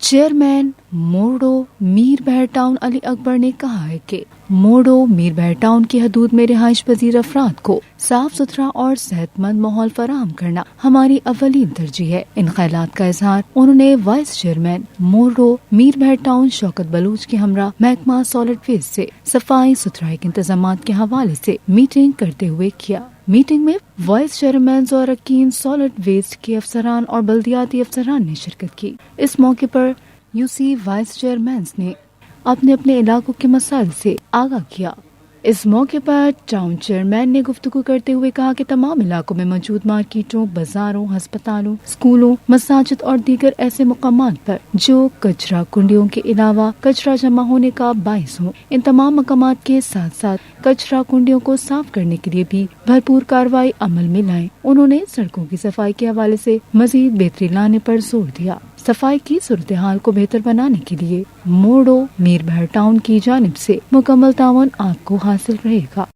Chairman موڑو میر بہر town علی اکبر نے کہا ہے کہ موڑو میر بہر ٹاؤن کی حدود میں رہائش پذیر افراد کو صاف ستھرا اور صحت مند ماحول فراہم کرنا ہماری اولین ترجیح ہے۔ ان خیالات کا اظہار انہوں نے وائس چیئرمین موڑو میر بہر ٹاؤن شوکت بلوچ کے ہمراہ محکمہ سالڈ ویسٹ سے صفائی ستھرائی کے انتظامات کے حوالے سے میٹنگ کرتے ہوئے کیا۔ میٹنگ میں وائس چیئرمینز اور اراکین سالڈ ویسٹ کے افسران اور بلدیاتی افسران نے شرکت کی۔ اس موقع پر یوسی وائس چیئرمینز نے اپنے اپنے علاقوں کے مسائل سے آگاہ کیا۔ اس موقع پر ٹاؤن چیئرمین نے گفتگو کرتے ہوئے کہا کہ تمام علاقوں میں موجود مارکیٹوں، بازاروں، ہسپتالوں، اسکولوں، مساجد اور دیگر ایسے مقامات پر جو کچرا کنڈیوں کے علاوہ کچرا جمع ہونے کا باعث ہوں، ان تمام مقامات کے ساتھ ساتھ کچرا کنڈیوں کو صاف کرنے کے لیے بھی بھرپور کارروائی عمل میں لائیں۔ انہوں نے سڑکوں کی صفائی کے حوالے سے مزید بہتری لانے پر زور دیا۔ صفائی کی صورتحال کو بہتر بنانے کے لیے موڑو میر بہر ٹاؤن کی جانب سے مکمل تعاون آپ کو حاصل رہے گا۔